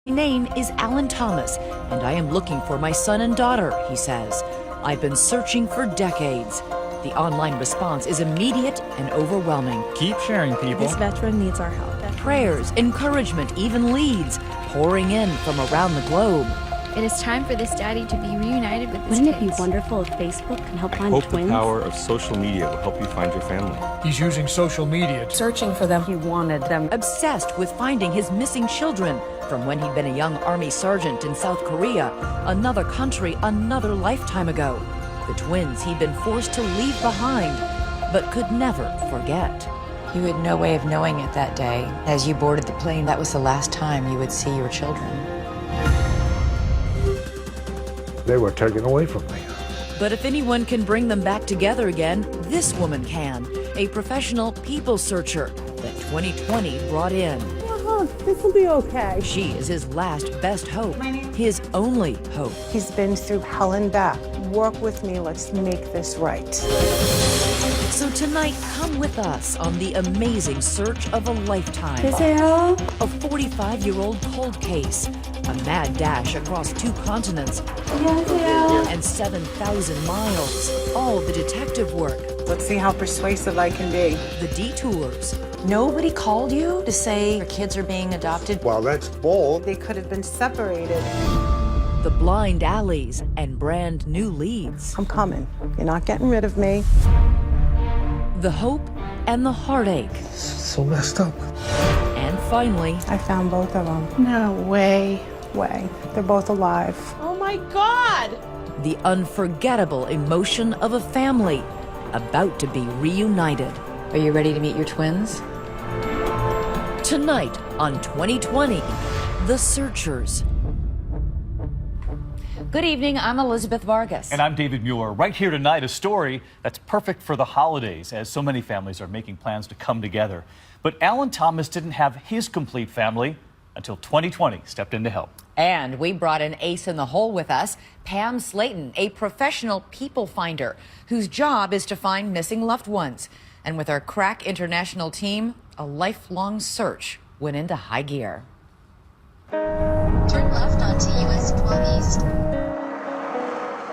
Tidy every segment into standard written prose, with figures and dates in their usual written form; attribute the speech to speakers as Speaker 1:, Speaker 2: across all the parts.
Speaker 1: My name is Alan Thomas, and I am looking for my son and daughter, he says. I've been searching for decades. The online response is immediate and overwhelming.
Speaker 2: Keep sharing, people.
Speaker 3: This veteran needs our help.
Speaker 1: Prayers, encouragement, even leads pouring in from around the globe.
Speaker 4: It is time for this daddy to be reunited with his
Speaker 3: Wouldn't it
Speaker 4: kids.
Speaker 3: be wonderful if Facebook can help find
Speaker 5: Hope
Speaker 3: twins?
Speaker 5: the power of social media will help you find your family.
Speaker 6: He's using social media.
Speaker 3: Searching for them. He wanted them.
Speaker 1: Obsessed with finding his missing children from when he'd been a young Army sergeant in South Korea, another country, another lifetime ago. The twins he'd been forced to leave behind, but could never forget.
Speaker 7: You had no way of knowing it that day. As you boarded the plane, that was the last time you would see your children.
Speaker 8: They were taken away from me.
Speaker 1: But if anyone can bring them back together again, this woman can. A professional people searcher that 2020 brought in.
Speaker 9: This will be okay.
Speaker 1: She is his last best hope, his only hope.
Speaker 9: He's been through hell and back. Work with me, let's make this right.
Speaker 1: So tonight, come with us on the amazing search of a lifetime.
Speaker 3: 안녕하세요.
Speaker 1: A 45-year-old cold case, a mad dash across 2 continents,
Speaker 3: 안녕하세요.
Speaker 1: and 7,000 miles. All the detective work,
Speaker 9: Let's see how persuasive I can be.
Speaker 1: the detours,
Speaker 7: Nobody called you to say your kids are being adopted?
Speaker 8: Well, that's bold.
Speaker 9: They could have been separated.
Speaker 1: the blind alleys, and brand new leads.
Speaker 9: I'm coming. You're not getting rid of me.
Speaker 1: The hope and the heartache.
Speaker 8: So messed up.
Speaker 1: And finally,
Speaker 9: I found both of them. No way. They're both alive.
Speaker 10: Oh my God!
Speaker 1: the unforgettable emotion of a family about to be reunited.
Speaker 7: Are you ready to meet your twins?
Speaker 1: Tonight on 2020, The Searchers.
Speaker 11: Good evening, I'm Elizabeth Vargas.
Speaker 2: And I'm David Mueller. Right here tonight, a story that's perfect for the holidays, as so many families are making plans to come together. But Alan Thomas didn't have his complete family until 2020 stepped in to help.
Speaker 11: And we brought an ace in the hole with us, Pam Slayton, a professional people finder whose job is to find missing loved ones. And with our crack international team, a lifelong search went into high gear.
Speaker 4: Turn left onto US 12 East.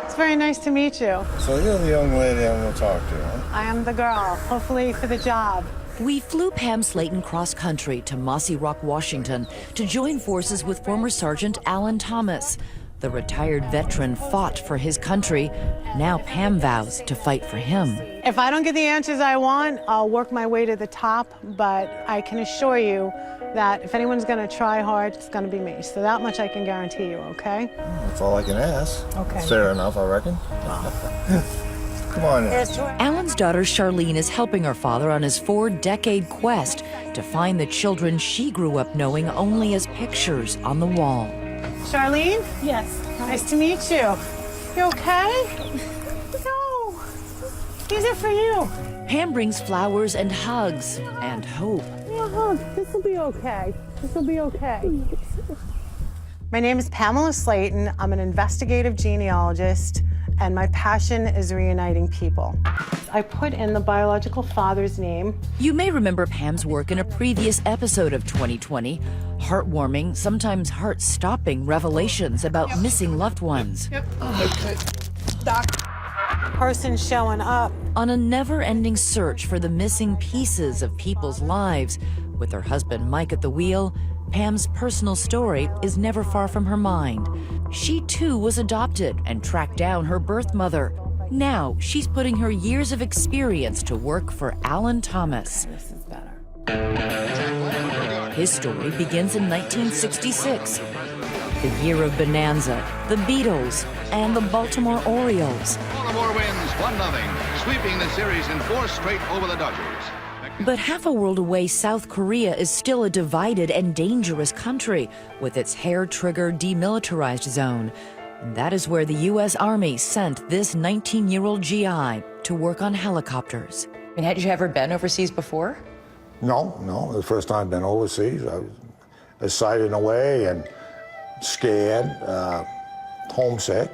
Speaker 9: It's very nice to meet you.
Speaker 5: So you're the young lady I'm going to talk to, huh?
Speaker 9: I am the girl, hopefully for the job.
Speaker 1: We flew Pam Slayton cross-country to Mossy Rock, Washington, to join forces with former Sergeant Alan Thomas. The retired veteran fought for his country. Now Pam vows to fight for him.
Speaker 9: If I don't get the answers I want, I'll work my way to the top, but I can assure you that if anyone's going to try hard, it's going to be me. So that much I can guarantee you, okay?
Speaker 5: That's all I can ask.
Speaker 9: Okay.
Speaker 5: Fair enough, I reckon. Come on in.
Speaker 1: Alan's daughter Charlene is helping her father on his 4-decade quest to find the children she grew up knowing only as pictures on the wall.
Speaker 9: Charlene? Yes. Nice to meet you. You okay? No. These are for you.
Speaker 1: Pam brings flowers and hugs and hope.
Speaker 9: Yeah, this will be okay. This will be okay. My name is Pamela Slayton. I'm an investigative genealogist, and my passion is reuniting people. I put in the biological father's name.
Speaker 1: You may remember Pam's work in a previous episode of 2020. Heartwarming, sometimes heart-stopping revelations about missing loved ones.
Speaker 9: Person showing up.
Speaker 1: On a never-ending search for the missing pieces of people's lives. With her husband Mike at the wheel, Pam's personal story is never far from her mind. She too was adopted and tracked down her birth mother. Now she's putting her years of experience to work for Alan Thomas.
Speaker 9: This is better.
Speaker 1: His story begins in 1966. The year of Bonanza, the Beatles, and the Baltimore Orioles.
Speaker 12: Baltimore wins 1-0, sweeping the series in 4 straight over the Dodgers.
Speaker 1: But half a world away, South Korea is still a divided and dangerous country with its hair-trigger demilitarized zone. And that is where the U.S. Army sent this 19-year-old GI to work on helicopters.
Speaker 7: I mean, had you ever been overseas before?
Speaker 8: No. The first time I've been overseas, I was excited in a way and scared, homesick.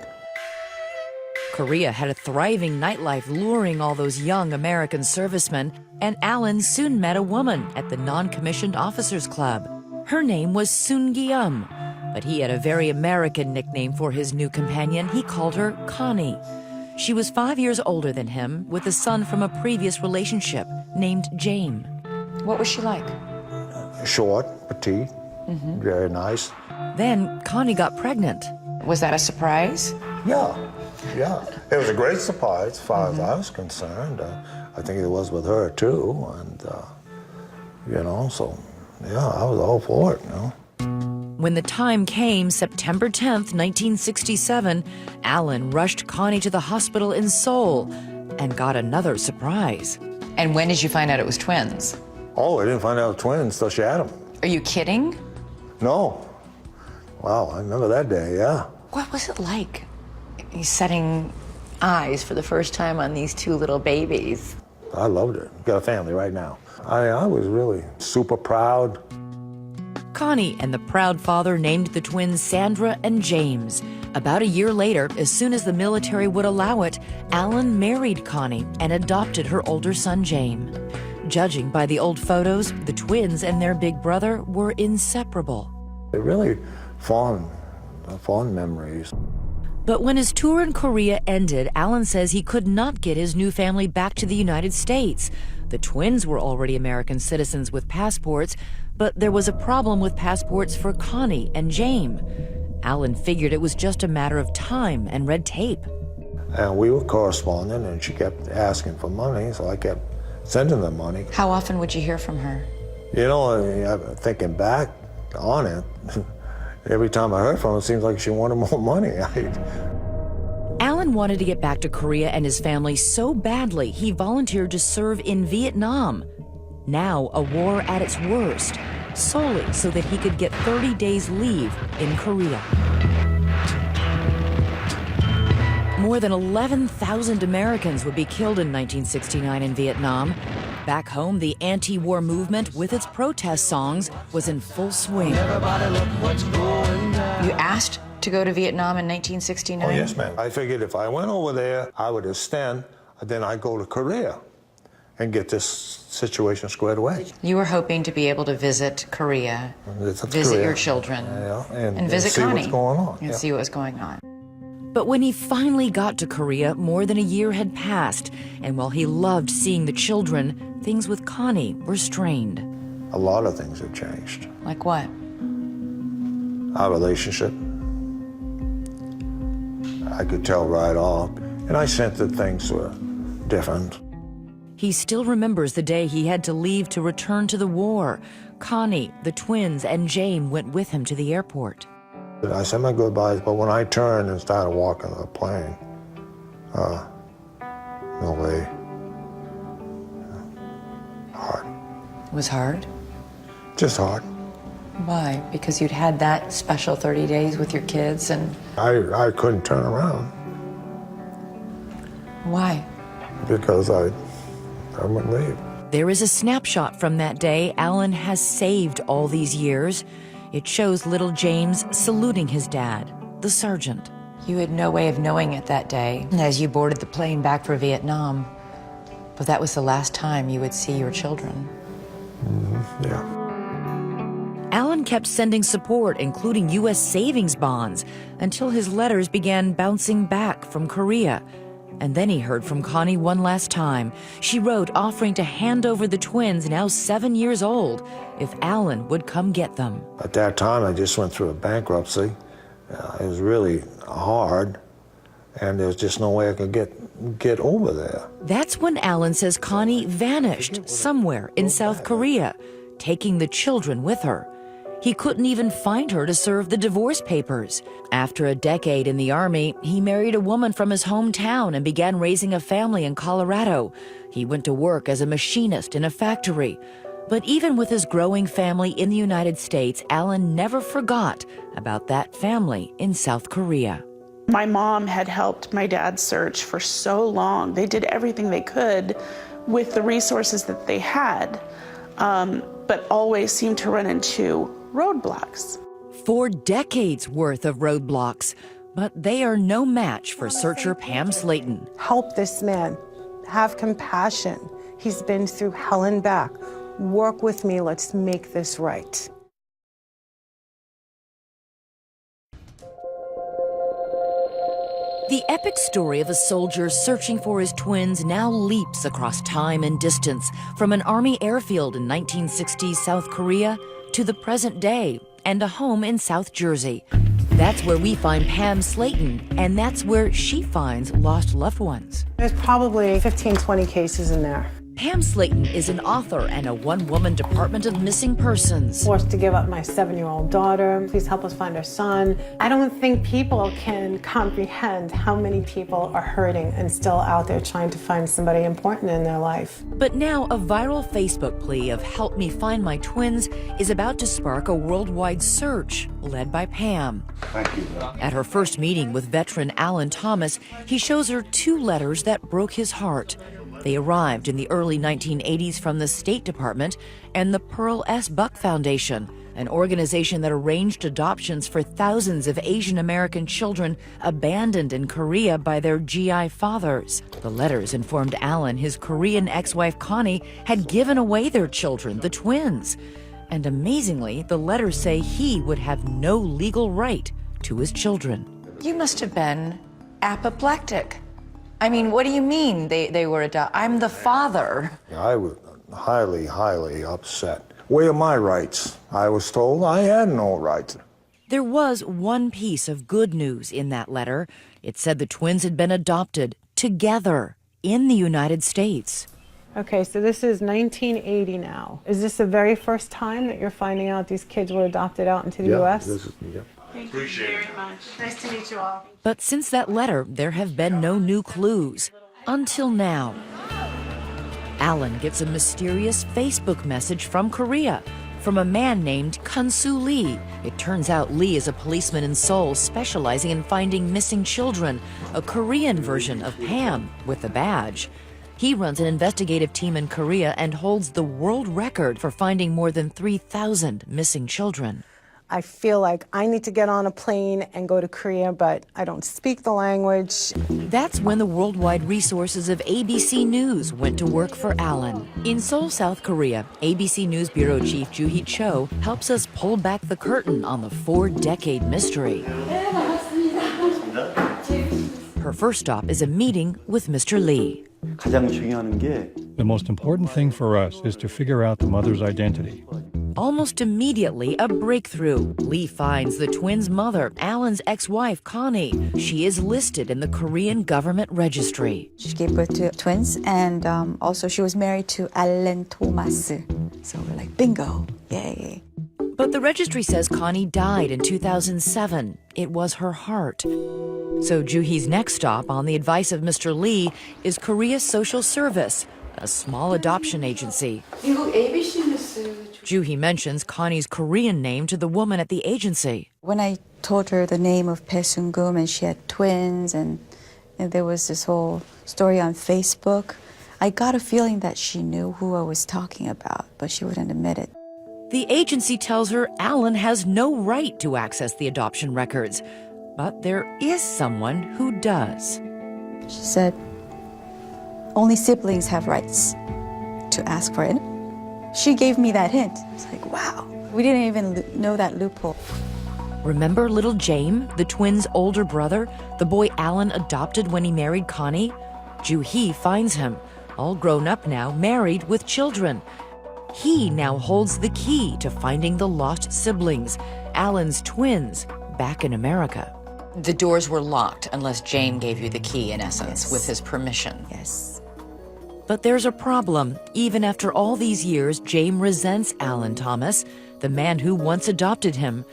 Speaker 1: Korea had a thriving nightlife luring all those young American servicemen, and Alan soon met a woman at the Non-Commissioned Officers Club. Her name was Soon Gi-um. But he had a very American nickname for his new companion. He called her Connie. She was 5 years older than him, with a son from a previous relationship named James.
Speaker 7: What was she like?
Speaker 8: Short, petite, very nice.
Speaker 1: Then Connie got pregnant.
Speaker 7: Was that a surprise?
Speaker 8: Yeah. It was a great surprise as far as I was concerned. I think it was with her too, and so yeah, I was all for it.
Speaker 1: When the time came, September 10th, 1967, Alan rushed Connie to the hospital in Seoul and got another surprise.
Speaker 7: And when did you find out it was twins?
Speaker 8: Oh, I didn't find out twins till she had them.
Speaker 7: Are you kidding?
Speaker 8: No. Wow, I remember that day, yeah.
Speaker 7: What was it like setting eyes for the first time on these two little babies?
Speaker 8: I loved it. Got a family right now. I was really super proud.
Speaker 1: Connie and the proud father named the twins Sandra and James. About a year later, as soon as the military would allow it, Alan married Connie and adopted her older son, James. Judging by the old photos, the twins and their big brother were inseparable.
Speaker 8: They're really fond memories.
Speaker 1: But when his tour in Korea ended, Alan says he could not get his new family back to the United States. The twins were already American citizens with passports, but there was a problem with passports for Connie and James. Alan figured it was just a matter of time and red tape.
Speaker 8: And we were corresponding, and she kept asking for money, so I kept sending them money.
Speaker 7: How often would you hear from her?
Speaker 8: Thinking back on it, every time I heard from her, it seems like she wanted more money.
Speaker 1: Alan wanted to get back to Korea and his family so badly, he volunteered to serve in Vietnam. Now, a war at its worst, solely so that he could get 30 days leave in Korea. More than 11,000 Americans would be killed in 1969 in Vietnam. Back home, the anti-war movement, with its protest songs, was in full swing.
Speaker 7: You asked to go to Vietnam in 1969?
Speaker 8: Oh, yes, ma'am. I figured if I went over there, I would extend, then I'd go to Korea and get this situation squared away.
Speaker 7: You were hoping to be able to visit Korea, visit your children, and visit
Speaker 8: see
Speaker 7: Connie.
Speaker 8: What's going on.
Speaker 7: And see what was going on.
Speaker 1: But when he finally got to Korea, more than a year had passed, and while he loved seeing the children, things with Connie were strained.
Speaker 8: A lot of things have changed.
Speaker 7: Like what?
Speaker 8: Our relationship. I could tell right off, and I sensed that things were different.
Speaker 1: He still remembers the day he had to leave to return to the war. Connie, the twins, and James went with him to the airport.
Speaker 8: I said my goodbyes, but when I turned and started walking the plane, no way. Hard.
Speaker 7: It was hard?
Speaker 8: Just hard.
Speaker 7: Why? Because you'd had that special 30 days with your kids and...
Speaker 8: I couldn't turn around.
Speaker 7: Why?
Speaker 8: Because I wouldn't leave.
Speaker 1: There is a snapshot from that day Alan has saved all these years. It shows little James saluting his dad, the sergeant.
Speaker 7: You had no way of knowing it that day as you boarded the plane back for Vietnam. But that was the last time you would see your children.
Speaker 8: Yeah.
Speaker 1: Alan kept sending support, including U.S. savings bonds, until his letters began bouncing back from Korea. And then he heard from Connie one last time. She wrote offering to hand over the twins, now 7 years old, if Alan would come get them.
Speaker 8: At that time, I just went through a bankruptcy. It was really hard, and there's just no way I could get over there.
Speaker 1: That's when Alan says Connie vanished somewhere in South Korea, taking the children with her. He couldn't even find her to serve the divorce papers. After a decade in the Army, he married a woman from his hometown and began raising a family in Colorado. He went to work as a machinist in a factory. But even with his growing family in the United States, Alan never forgot about that family in South Korea.
Speaker 10: My mom had helped my dad search for so long. They did everything they could with the resources that they had, but always seemed to run into roadblocks.
Speaker 1: 4 decades worth of roadblocks, but they are no match for searcher Pam Slayton.
Speaker 9: Help this man. Have compassion. He's been through hell and back. Work with me. Let's make this right.
Speaker 1: The epic story of a soldier searching for his twins now leaps across time and distance, from an Army airfield in 1960s South Korea to the present day and a home in South Jersey. That's where we find Pam Slayton, and that's where she finds lost loved ones.
Speaker 9: There's probably 15, 20 cases in there.
Speaker 1: Pam Slayton is an author and a one-woman Department of Missing Persons.
Speaker 9: Forced to give up my 7-year-old daughter. Please help us find our son. I don't think people can comprehend how many people are hurting and still out there trying to find somebody important in their life.
Speaker 1: But now a viral Facebook plea of "Help me find my twins" is about to spark a worldwide search led by Pam.
Speaker 5: Thank you.
Speaker 1: At her first meeting with veteran Alan Thomas, he shows her 2 letters that broke his heart. They arrived in the early 1980s from the State Department and the Pearl S. Buck Foundation, an organization that arranged adoptions for thousands of Asian American children abandoned in Korea by their GI fathers. The letters informed Alan his Korean ex-wife Connie had given away their children, the twins. And amazingly, the letters say he would have no legal right to his children.
Speaker 7: You must have been apoplectic. I mean, what do you mean they were adopted? I'm the father.
Speaker 8: I was highly, highly upset. Where are my rights? I was told I had no rights.
Speaker 1: There was one piece of good news in that letter. It said the twins had been adopted together in the United States.
Speaker 9: Okay, so this is 1980 now. Is this the very first time that you're finding out these kids were adopted out into the U.S.?
Speaker 8: Yeah.
Speaker 9: Thank you very much. Nice to meet you all.
Speaker 1: But since that letter, there have been no new clues. Until now. Alan gets a mysterious Facebook message from Korea, from a man named Kun-soo Lee. It turns out Lee is a policeman in Seoul specializing in finding missing children, a Korean version of Pam with a badge. He runs an investigative team in Korea and holds the world record for finding more than 3,000 missing children.
Speaker 9: I feel like I need to get on a plane and go to Korea, but I don't speak the language.
Speaker 1: That's when the worldwide resources of ABC News went to work for Alan. In Seoul, South Korea, ABC News Bureau Chief Joo-hee Cho helps us pull back the curtain on the 4-decade mystery. Her first stop is a meeting with Mr. Lee.
Speaker 6: The most important thing for us is to figure out the mother's identity.
Speaker 1: Almost immediately, a breakthrough. Lee finds the twins' mother, Alan's ex-wife, Connie. She is listed in the Korean government registry.
Speaker 13: She gave birth to twins, and also she was married to Alan Thomas. So we're like, bingo, yay.
Speaker 1: But the registry says Connie died in 2007. It was her heart. So Joo-hee's next stop, on the advice of Mr. Lee, is Korea Social Service, a small adoption agency. Joo-hee mentions Connie's Korean name to the woman at the agency.
Speaker 13: When I told her the name of Pae Sung-kum and she had twins and there was this whole story on Facebook, I got a feeling that she knew who I was talking about, but she wouldn't admit it.
Speaker 1: The agency tells her Alan has no right to access the adoption records, but there is someone who does.
Speaker 13: She said, only siblings have rights to ask for it. She gave me that hint. It's like, wow, we didn't even know that loophole.
Speaker 1: Remember little James, the twins' older brother, the boy Alan adopted when he married Connie? Joo-hee finds him, all grown up now, married with children. He now holds the key to finding the lost siblings, Alan's twins, back in America.
Speaker 7: The doors were locked unless Jane gave you the key, in essence,
Speaker 13: Yes.
Speaker 7: with his permission.
Speaker 13: Yes.
Speaker 1: But there's a problem. Even after all these years, James resents Alan Thomas, the man who once adopted him,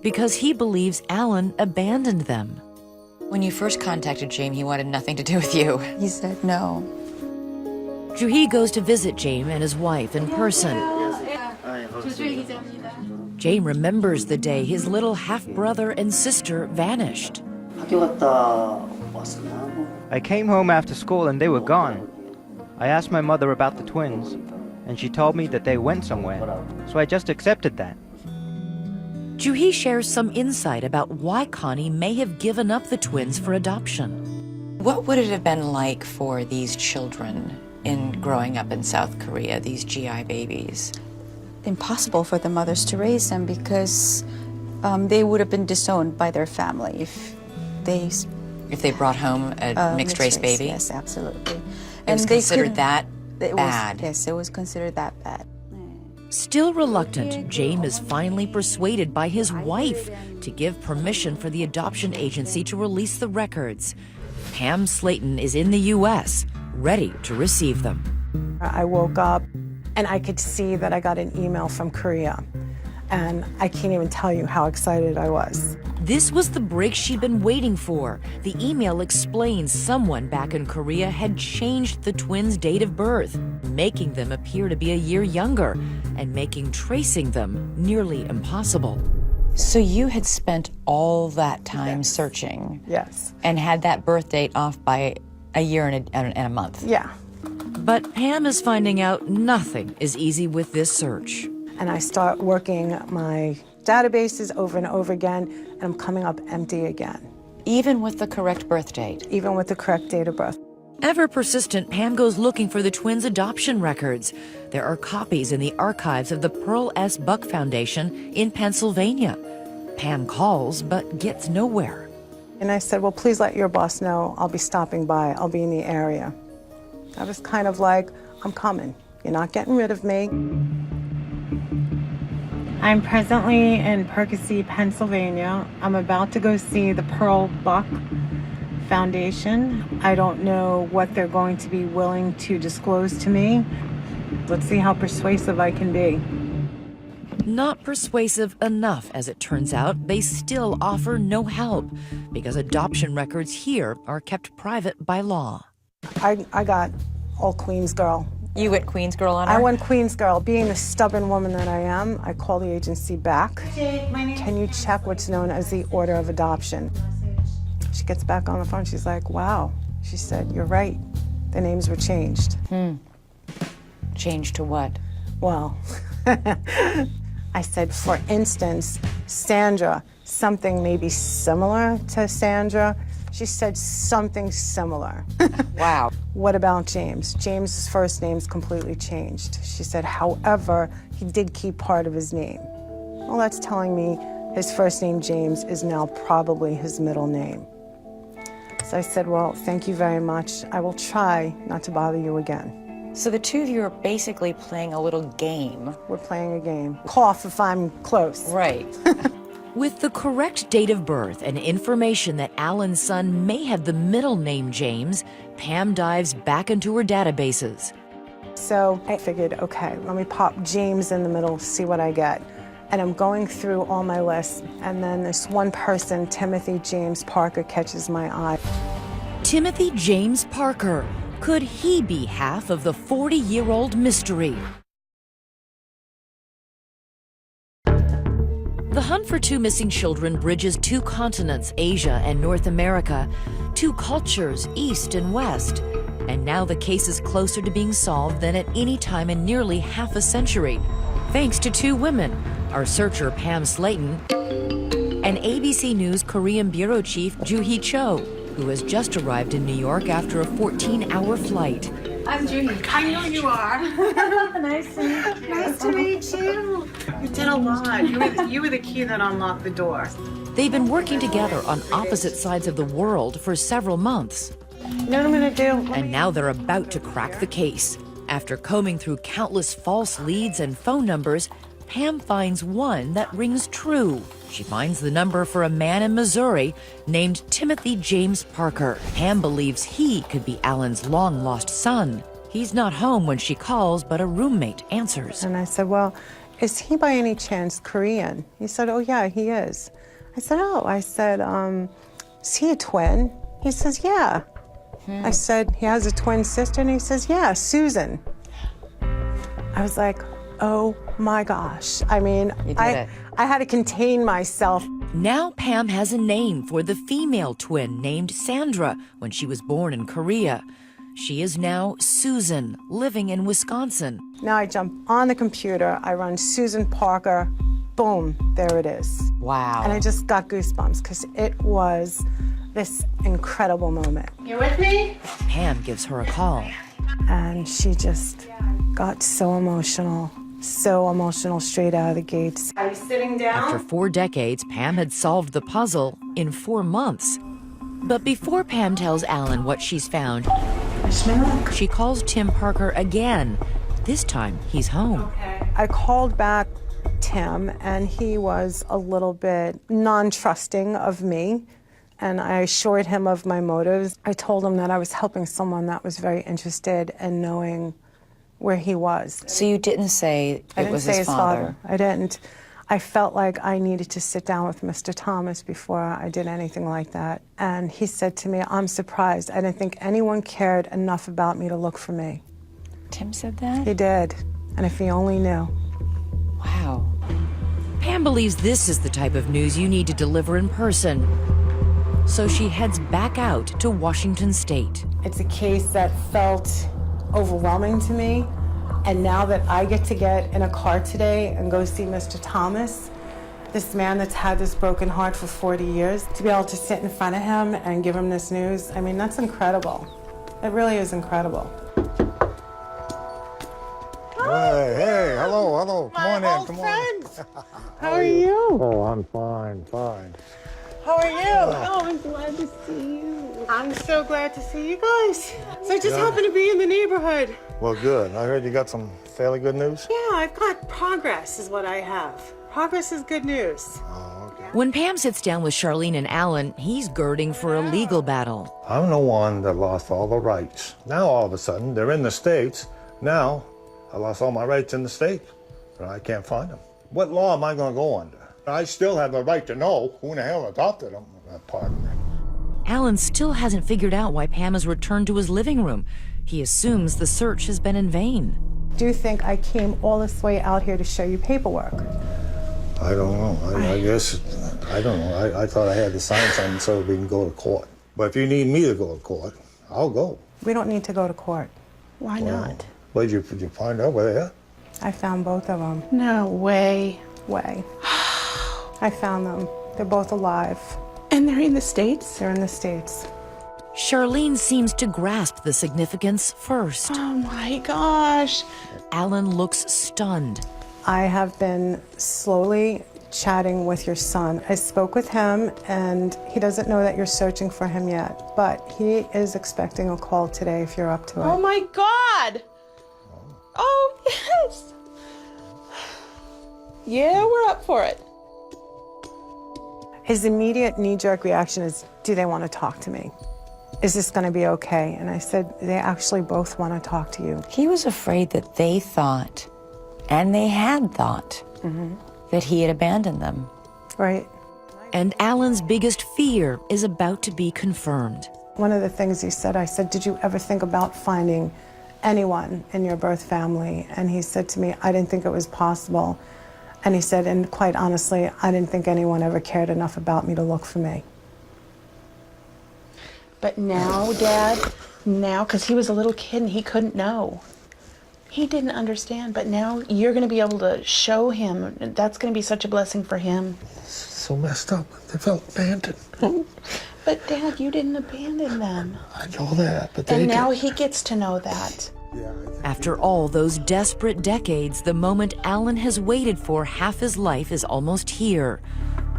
Speaker 1: because he believes Alan abandoned them.
Speaker 7: When you first contacted James, he wanted nothing to do with you.
Speaker 13: He said no.
Speaker 1: Joo-hee goes to visit James and his wife in person. James remembers the day his little half-brother and sister vanished.
Speaker 14: I came home after school and they were gone. I asked my mother about the twins, and she told me that they went somewhere, so I just accepted that.
Speaker 1: Joo-hee shares some insight about why Connie may have given up the twins for adoption.
Speaker 7: What would it have been like for these children in growing up in South Korea, these GI babies?
Speaker 13: Impossible for the mothers to raise them because they would have been disowned by their family if they
Speaker 7: brought home a mixed-race baby?
Speaker 13: Yes, absolutely.
Speaker 7: It was considered that bad?
Speaker 13: Yes, it was considered that bad.
Speaker 1: Still reluctant, James is finally persuaded by his wife to give permission for the adoption agency to release the records. Pam Slayton is in the U.S., ready to receive them.
Speaker 9: I woke up and I could see that I got an email from Korea. And I can't even tell you how excited I was.
Speaker 1: This was the break she'd been waiting for. The email explains someone back in Korea had changed the twins' date of birth, making them appear to be a year younger and making tracing them nearly impossible.
Speaker 7: So you had spent all that time searching?
Speaker 9: Yes.
Speaker 7: And had that birth date off by a year and a month?
Speaker 9: Yeah.
Speaker 1: But Pam is finding out nothing is easy with this search.
Speaker 9: And I start working my databases over and over again, and I'm coming up empty again.
Speaker 7: Even with the correct birth date?
Speaker 9: Even with the correct date of birth.
Speaker 1: Ever persistent, Pam goes looking for the twins' adoption records. There are copies in the archives of the Pearl S. Buck Foundation in Pennsylvania. Pam calls, but gets nowhere.
Speaker 9: And I said, well, please let your boss know I'll be stopping by. I'll be in the area. I was kind of like, I'm coming. You're not getting rid of me. I'm presently in Percy, Pennsylvania. I'm about to go see the Pearl Buck Foundation. I don't know what they're going to be willing to disclose to me. Let's see how persuasive I can be.
Speaker 1: Not persuasive enough, as it turns out. They still offer no help because adoption records here are kept private by law.
Speaker 9: I got all Queens girl.
Speaker 7: You went Queens girl on her?
Speaker 9: I went Queens girl. Being the stubborn woman that I am, I call the agency back. Can you check what's known as the order of adoption? She gets back on the phone. She's like, wow. She said, you're right. The names were changed.
Speaker 7: Changed to what?
Speaker 9: Well, I said, for instance, Sandra, something maybe similar to Sandra. She said something similar.
Speaker 7: Wow.
Speaker 9: What about James? James's first name's completely changed. She said, however, he did keep part of his name. Well, that's telling me his first name, James, is now probably his middle name. So I said, well, thank you very much. I will try not to bother you again.
Speaker 7: So the two of you are basically playing a little game.
Speaker 9: We're playing a game. Cough if I'm close.
Speaker 7: Right.
Speaker 1: With the correct date of birth and information that Alan's son may have the middle name James, Pam dives back into her databases.
Speaker 9: So I figured, okay, let me pop James in the middle, see what I get. And I'm going through all my lists, and then this one person, Timothy James Parker, catches my eye.
Speaker 1: Timothy James Parker. Could he be half of the 40-year-old mystery? The hunt for two missing children bridges two continents, Asia and North America, two cultures, East and West. And now the case is closer to being solved than at any time in nearly half a century, thanks to two women, our searcher Pam Slayton and ABC News Korean Bureau Chief Joo-hee Cho, who has just arrived in New York after a 14-hour flight.
Speaker 3: I'm Judy.
Speaker 9: I know you are.
Speaker 3: Nice to meet you.
Speaker 9: Nice to meet you. You did a lot. You were the key that unlocked the door.
Speaker 1: They've been working together on opposite sides of the world for several months.
Speaker 9: You know what I'm gonna do?
Speaker 1: And now they're about to crack the case. After combing through countless false leads and phone numbers, Pam finds one that rings true. She finds the number for a man in Missouri named Timothy James Parker. Pam believes he could be Alan's long-lost son. He's not home when she calls, but a roommate answers.
Speaker 9: And I said, well, is he by any chance Korean? He said, oh yeah, he is. I said, oh. I said, is he a twin? He says, yeah. I said, he has a twin sister? And he says, yeah, Susan. I was like, oh my gosh. I mean, I had to contain myself.
Speaker 1: Now Pam has a name for the female twin named Sandra when she was born in Korea. She is now Susan, living in Wisconsin.
Speaker 9: Now I jump on the computer, I run Susan Parker, boom, there it is.
Speaker 7: Wow.
Speaker 9: And I just got goosebumps because it was this incredible moment.
Speaker 3: You with me?
Speaker 1: Pam gives her a call.
Speaker 9: And she just got so emotional, So emotional straight out of the gates. Are you sitting down?
Speaker 1: After 4 decades, Pam had solved the puzzle in 4 months. But before Pam tells Alan what she's found, she calls Tim Parker again. This time, he's home.
Speaker 9: I called back Tim, and he was a little bit non-trusting of me, and I assured him of my motives. I told him that I was helping someone that was very interested in knowing where he was.
Speaker 7: So you didn't say it was his father?
Speaker 9: I didn't. I felt like I needed to sit down with Mr. Thomas before I did anything like that. And he said to me, I'm surprised. I didn't think anyone cared enough about me to look for me.
Speaker 7: Tim said that?
Speaker 9: He did. And if he only knew.
Speaker 7: Wow.
Speaker 1: Pam believes this is the type of news you need to deliver in person. So she heads back out to Washington State.
Speaker 9: It's a case that felt overwhelming to me. And now that I get to get in a car today and go see Mr. Thomas, this man that's had this broken heart for 40 years, to be able to sit in front of him and give him this news, I mean, that's incredible. It really is incredible.
Speaker 8: Hey, hello. Come on in, come on.
Speaker 9: How are you?
Speaker 8: Oh, I'm fine.
Speaker 9: How are you? Oh, I'm glad to see you. I'm so glad to see you guys. So I just happened to be in the neighborhood.
Speaker 8: Well, good. I heard you got some fairly good news.
Speaker 9: Yeah, I've got progress is what I have. Progress is good news.
Speaker 1: When Pam sits down with Charlene and Alan, he's girding for a legal battle.
Speaker 8: I'm the one that lost all the rights. Now, all of a sudden, they're in the States. Now, I lost all my rights in the States, and I can't find them. What law am I going to go under? I still have the right to know who in the hell adopted them. Pardon me.
Speaker 1: Alan still hasn't figured out why Pam has returned to his living room. He assumes the search has been in vain.
Speaker 9: Do you think I came all this way out here to show you paperwork?
Speaker 8: I don't know. I guess, I don't know. I thought I had to sign something so we can go to court. But if you need me to go to court, I'll go.
Speaker 9: We don't need to go to court.
Speaker 10: Why not?
Speaker 8: Did you find out where they are?
Speaker 9: I found both of them.
Speaker 10: No way.
Speaker 9: I found them. They're both alive.
Speaker 10: And they're in the States?
Speaker 9: They're in the States.
Speaker 1: Charlene seems to grasp the significance first.
Speaker 10: Oh my gosh.
Speaker 1: Alan looks stunned.
Speaker 9: I have been slowly chatting with your son. I spoke with him, and he doesn't know that you're searching for him yet, but he is expecting a call today if you're up to it.
Speaker 10: Oh my God. Oh, yes. Yeah, we're up for it.
Speaker 9: His immediate knee-jerk reaction is, do they want to talk to me? Is this going to be okay? And I said, they actually both want to talk to you.
Speaker 7: He was afraid that they thought, and they had thought, that he had abandoned them.
Speaker 9: Right.
Speaker 1: And Alan's biggest fear is about to be confirmed.
Speaker 9: One of the things he said, I said, did you ever think about finding anyone in your birth family? And he said to me, I didn't think it was possible. And he said, and quite honestly, I didn't think anyone ever cared enough about me to look for me.
Speaker 10: But now, Dad, because he was a little kid and he couldn't know. He didn't understand, but now you're going to be able to show him. That's going to be such a blessing for him.
Speaker 8: So messed up. They felt abandoned.
Speaker 10: But Dad, you didn't abandon them.
Speaker 8: I know that, but they
Speaker 10: And now
Speaker 8: did.
Speaker 10: he gets to know that.
Speaker 1: After all those desperate decades, the moment Alan has waited for half his life is almost here.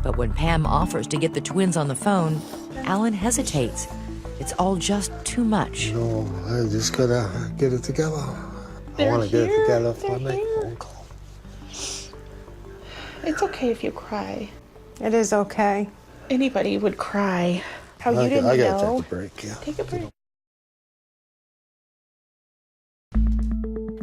Speaker 1: But when Pam offers to get the twins on the phone, Alan hesitates. It's all just too much.
Speaker 8: No, I just gotta get it together. I want to get it together for me.
Speaker 10: It's okay if you cry.
Speaker 9: It is okay.
Speaker 10: Anybody would cry. How you
Speaker 8: I
Speaker 10: didn't
Speaker 8: gotta
Speaker 10: know.
Speaker 8: take a break, yeah.
Speaker 10: Take a break.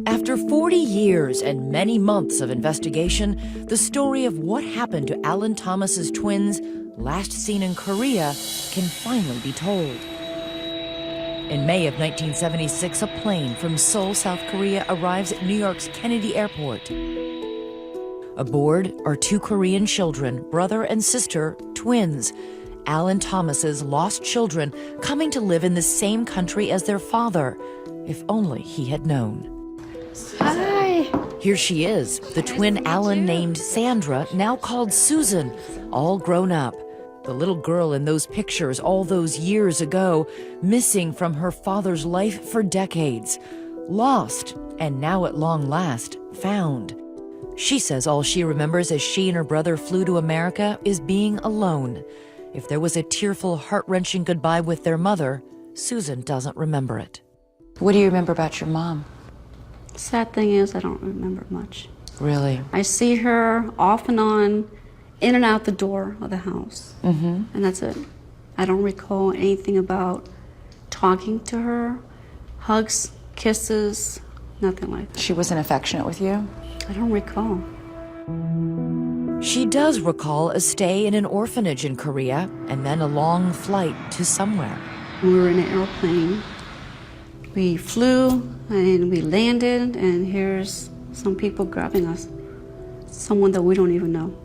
Speaker 1: After 40 years and many months of investigation, the story of what happened to Alan Thomas's twins, last seen in Korea, can finally be told. In May of 1976, a plane from Seoul, South Korea arrives at New York's Kennedy Airport. Aboard are 2 Korean children, brother and sister, twins. Alan Thomas's lost children coming to live in the same country as their father. If only he had known.
Speaker 4: Hi.
Speaker 1: Here she is, the twin Alan named Sandra, now called Susan, all grown up. The little girl in those pictures all those years ago, missing from her father's life for decades. Lost, and now at long last, found. She says all she remembers as she and her brother flew to America is being alone. If there was a tearful, heart-wrenching goodbye with their mother, Susan doesn't remember it.
Speaker 7: What do you remember about your mom?
Speaker 4: Sad thing is, I don't remember much.
Speaker 7: Really?
Speaker 4: I see her off and on, in and out the door of the house.
Speaker 7: Mm-hmm.
Speaker 4: And that's it. I don't recall anything about talking to her, hugs, kisses, nothing like that.
Speaker 7: She wasn't affectionate with you?
Speaker 4: I don't recall.
Speaker 1: She does recall a stay in an orphanage in Korea and then a long flight to somewhere.
Speaker 4: We were in an airplane. We flew and we landed, and here's some people grabbing us. Someone that we don't even know.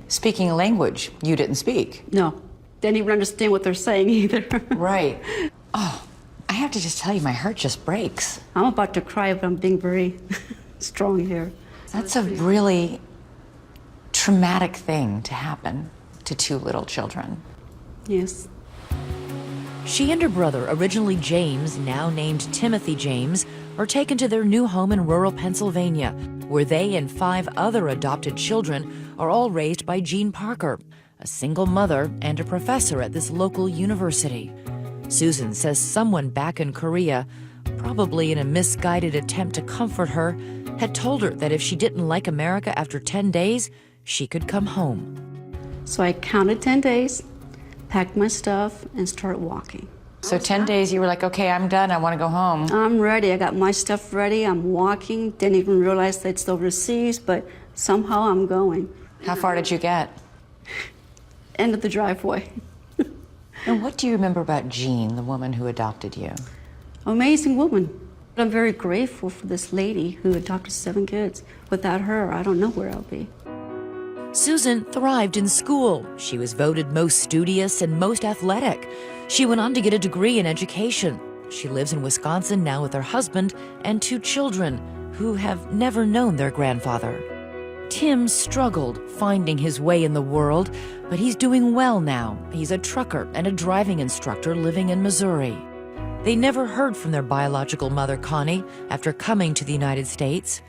Speaker 7: Speaking a language you didn't speak?
Speaker 4: No. Didn't even understand what they're saying either.
Speaker 7: Right. Oh, I have to just tell you, my heart just breaks.
Speaker 4: I'm about to cry, but I'm being very strong here.
Speaker 7: That's a really traumatic thing to happen to two little children.
Speaker 4: Yes.
Speaker 1: She and her brother, originally James, now named Timothy James, are taken to their new home in rural Pennsylvania, where they and 5 other adopted children are all raised by Jean Parker, a single mother and a professor at this local university. Susan says someone back in Korea, probably in a misguided attempt to comfort her, had told her that if she didn't like America after 10 days, she could come home.
Speaker 4: So I counted 10 days, packed my stuff, and started walking.
Speaker 7: So 10 days you were like, okay, I'm done, I want to go home.
Speaker 4: I'm ready, I got my stuff ready, I'm walking, didn't even realize that it's overseas, but somehow I'm going.
Speaker 7: How far did you get?
Speaker 4: End of the driveway.
Speaker 7: And what do you remember about Jean, the woman who adopted you?
Speaker 4: Amazing woman. I'm very grateful for this lady who adopted 7 kids. Without her, I don't know where I'll be.
Speaker 1: Susan thrived in school. She was voted most studious and most athletic. She went on to get a degree in education. She lives in Wisconsin now with her husband and 2 children who have never known their grandfather. Tim struggled finding his way in the world, but he's doing well now. He's a trucker and a driving instructor living in Missouri. They never heard from their biological mother, Connie, after coming to the United States.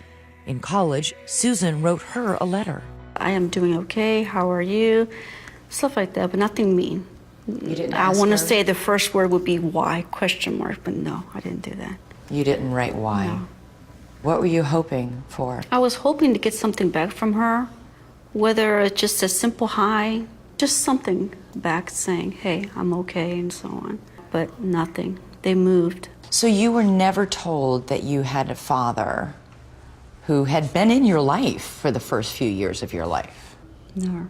Speaker 1: In college, Susan wrote her a letter.
Speaker 4: I am doing okay, how are you? Stuff like that, but nothing mean.
Speaker 7: You didn't
Speaker 4: I
Speaker 7: ask
Speaker 4: want to
Speaker 7: her?
Speaker 4: say the first word would be why, question mark, but no, I didn't do that.
Speaker 7: You didn't write why?
Speaker 4: No.
Speaker 7: What were you hoping for?
Speaker 4: I was hoping to get something back from her, whether it's just a simple hi, just something back saying, hey, I'm okay, and so on. But nothing. They moved.
Speaker 7: So you were never told that you had a father who had been in your life for the first few years of your life?
Speaker 4: Never.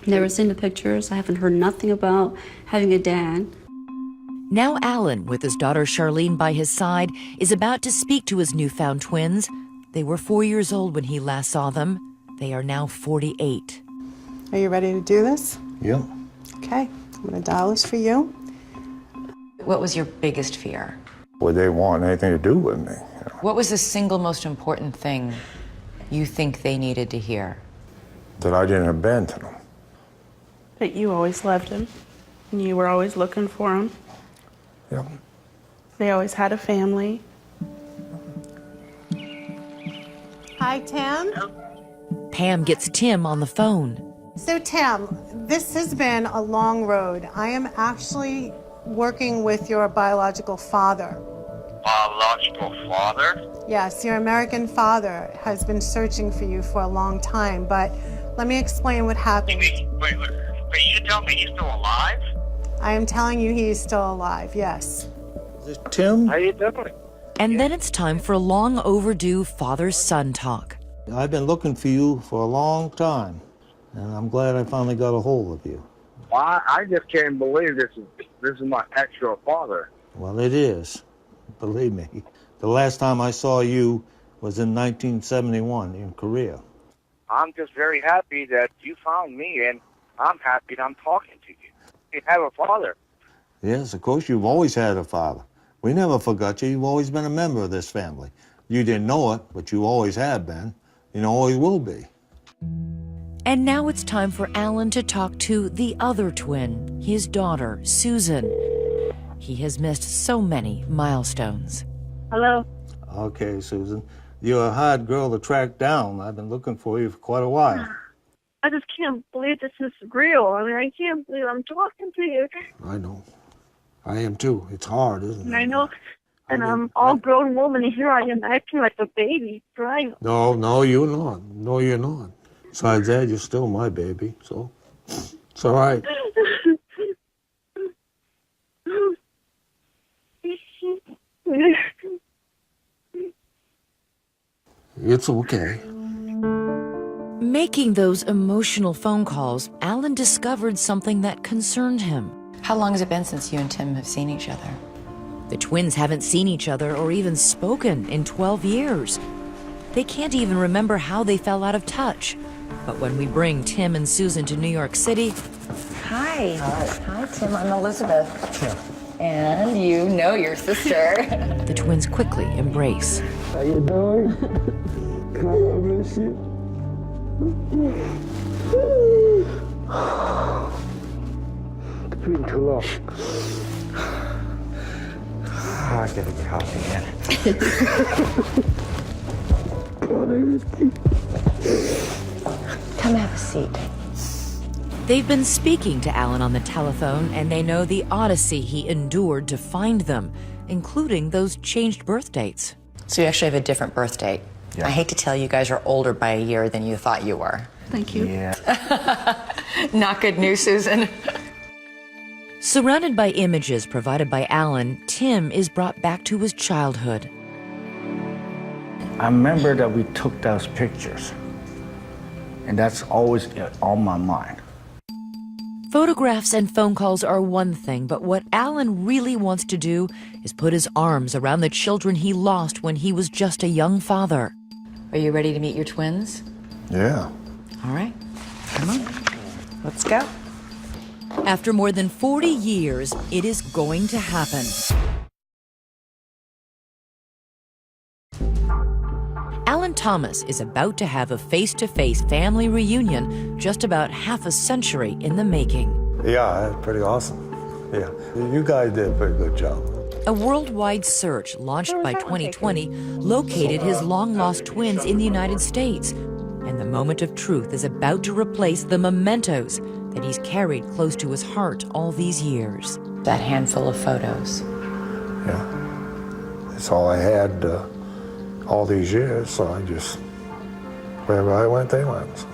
Speaker 4: Never seen the pictures. I haven't heard nothing about having a dad.
Speaker 1: Now Alan, with his daughter Charlene by his side, is about to speak to his newfound twins. They were 4 years old when he last saw them. They are now 48.
Speaker 9: Are you ready to do this?
Speaker 8: Yep.
Speaker 9: Okay, I'm gonna dial this for you.
Speaker 7: What was your biggest fear?
Speaker 8: Would they want anything to do with me?
Speaker 7: What was the single most important thing you think they needed to hear?
Speaker 8: That I didn't abandon them.
Speaker 10: That you always loved him, and you were always looking for him.
Speaker 8: Yep.
Speaker 10: They always had a family.
Speaker 9: Hi, Tim.
Speaker 1: Pam gets Tim on the phone.
Speaker 9: So, Tim, this has been a long road. I am actually working with your biological father.
Speaker 15: Biological father?
Speaker 9: Yes, your American father has been searching for you for a long time, but let me explain what happened.
Speaker 15: Wait, you tell me he's still alive?
Speaker 9: I am telling you he is still alive, yes.
Speaker 8: Is this Tim?
Speaker 15: How you doing?
Speaker 1: And then it's time for long overdue father-son talk.
Speaker 8: I've been looking for you for a long time, and I'm glad I finally got a hold of you.
Speaker 15: Well, I just can't believe this is my actual father.
Speaker 8: Well, it is. Believe me. The last time I saw you was in 1971 in Korea.
Speaker 15: I'm just very happy that you found me, and I'm happy that I'm talking to you. You have a father.
Speaker 8: Yes, of course, you've always had a father. We never forgot you. You've always been a member of this family. You didn't know it, but you always have been. You always will be.
Speaker 1: And now it's time for Alan to talk to the other twin, his daughter, Susan. He has missed so many milestones.
Speaker 3: Hello.
Speaker 8: Okay, Susan. You're a hard girl to track down. I've been looking for you for quite a while.
Speaker 3: I just can't believe this is real. I mean, I can't believe I'm talking to you.
Speaker 8: I know. I am too. It's hard, isn't
Speaker 3: And
Speaker 8: it?
Speaker 3: I know, and I'm all grown woman, and here I am acting like a baby, crying.
Speaker 8: No, you're not. No, you're not. Besides that, you're still my baby, so it's all right. It's okay.
Speaker 1: Making those emotional phone calls, Alan discovered something that concerned him.
Speaker 7: How long has it been since you and Tim have seen each other?
Speaker 1: The twins haven't seen each other or even spoken in 12 years. They can't even remember how they fell out of touch. But when we bring Tim and Susan to New York City...
Speaker 7: Hi. Hi, Tim. I'm Elizabeth. And you know your sister.
Speaker 1: The twins quickly embrace.
Speaker 16: How you doing? I miss you. It's been too long.
Speaker 14: I gotta get coffee again.
Speaker 7: Come have a seat.
Speaker 1: They've been speaking to Alan on the telephone, and they know the odyssey he endured to find them, including those changed birth dates.
Speaker 7: So you actually have a different birth date.
Speaker 14: Yeah.
Speaker 7: I hate to tell you guys are older by a year than you thought you were.
Speaker 4: Thank you.
Speaker 14: Yeah.
Speaker 7: Not good news, Susan.
Speaker 1: Surrounded by images provided by Alan, Tim is brought back to his childhood.
Speaker 17: I remember that we took those pictures, and that's always on my mind.
Speaker 1: Photographs and phone calls are one thing, but what Alan really wants to do is put his arms around the children he lost when he was just a young father.
Speaker 7: Are you ready to meet your twins?
Speaker 8: Yeah.
Speaker 7: All right. Come on. Let's go.
Speaker 1: After more than 40 years, it is going to happen. Alan Thomas is about to have a face-to-face family reunion just about half a century in the making.
Speaker 8: Yeah, that's pretty awesome. Yeah, you guys did a pretty good job.
Speaker 1: A worldwide search launched by 2020 located his long-lost twins in the United States. And the moment of truth is about to replace the mementos that he's carried close to his heart all these years.
Speaker 7: That handful of photos.
Speaker 8: Yeah, that's all I had all these years, so I just, wherever I went, they went. So.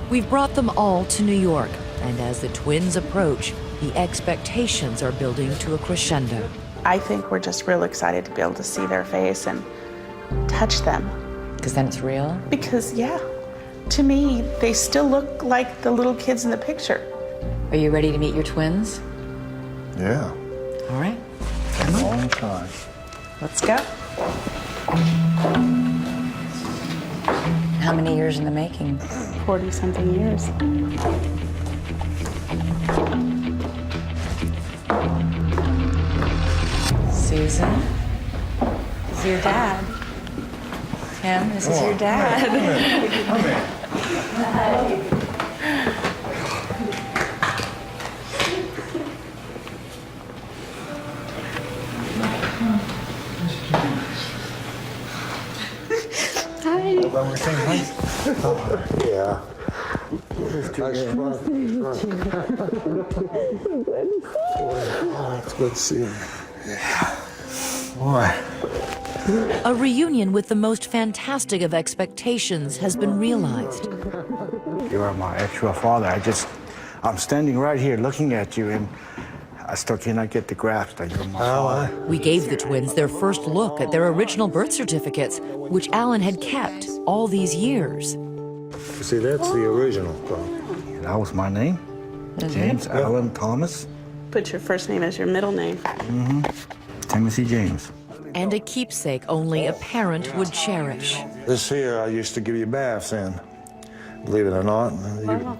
Speaker 1: We've brought them all to New York, and as the twins approach, the expectations are building to a crescendo.
Speaker 10: I think we're just real excited to be able to see their face and touch them.
Speaker 7: Because then it's real?
Speaker 10: Because, yeah, to me, they still look like the little kids in the picture.
Speaker 7: Are you ready to meet your twins?
Speaker 8: Yeah.
Speaker 7: All right.
Speaker 8: Come on. Long time.
Speaker 7: Let's go. How many years in the making?
Speaker 10: 40-something years.
Speaker 7: Susan, this is your dad. Tim, this is your dad.
Speaker 8: Come here. Yeah. It's good to see you. Yeah. Boy.
Speaker 1: A reunion with the most fantastic of expectations has been realized.
Speaker 17: You are my actual father. I'm standing right here looking at you, and I still cannot get the grasp that you're my father.
Speaker 1: We gave the twins their first look at their original birth certificates, which Alan had kept all these years.
Speaker 8: You see, that's the original.
Speaker 17: That was my name, James Alan Thomas.
Speaker 10: Put your first name as your middle name.
Speaker 17: Mm-hmm. Timothy James.
Speaker 1: And a keepsake only a parent would cherish.
Speaker 8: This here I used to give you baths in. Believe it or not,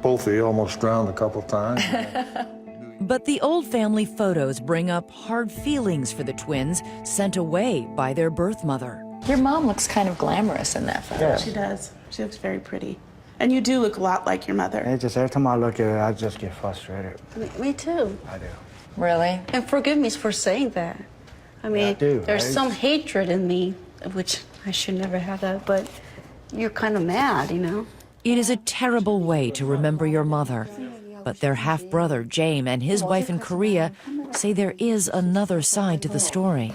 Speaker 8: both of you almost drowned a couple times.
Speaker 1: But the old family photos bring up hard feelings for the twins sent away by their birth mother.
Speaker 7: Your mom looks kind of glamorous in that photo.
Speaker 10: Yeah. She does. She looks very pretty. And you do look a lot like your mother.
Speaker 17: Every time I look at it, I just get frustrated.
Speaker 4: Me too.
Speaker 17: I do.
Speaker 7: Really?
Speaker 4: And forgive me for saying that. I mean,
Speaker 17: I do,
Speaker 4: there's
Speaker 17: right?
Speaker 4: some hatred in me, which I should never have that, but you're kind of mad, you know?
Speaker 1: It is a terrible way to remember your mother. But their half-brother, James, and his wife in Korea say there is another side to the story.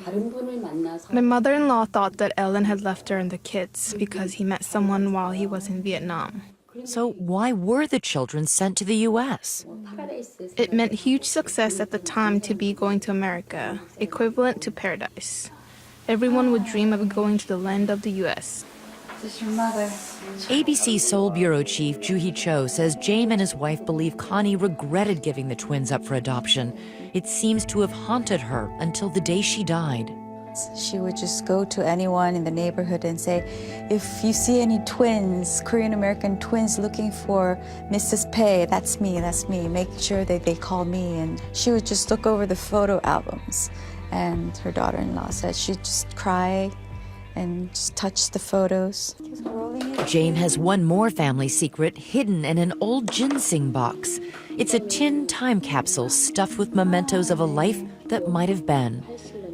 Speaker 18: My mother-in-law thought that Ellen had left her and the kids because he met someone while he was in Vietnam.
Speaker 1: So why were the children sent to the U.S.?
Speaker 18: It meant huge success at the time to be going to America, equivalent to paradise. Everyone would dream of going to the land of the U.S.
Speaker 13: This is your mother.
Speaker 1: ABC Seoul Bureau Chief Joo-hee Cho says James and his wife believe Connie regretted giving the twins up for adoption. It seems to have haunted her until the day she died.
Speaker 13: She would just go to anyone in the neighborhood and say, if you see any twins, Korean-American twins looking for Mrs. Pei, that's me, make sure that they call me. And she would just look over the photo albums. And her daughter-in-law said she'd just cry and just touch the photos.
Speaker 1: James has one more family secret hidden in an old ginseng box. It's a tin time capsule stuffed with mementos of a life that might have been.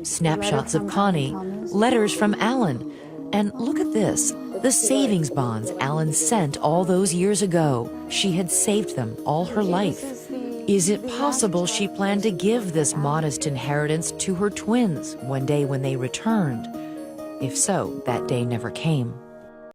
Speaker 1: Snapshots of Connie, letters from Alan, and look at this, the savings bonds Alan sent all those years ago. She had saved them all her life. Is it possible she planned to give this modest inheritance to her twins one day when they returned? If so, that day never came.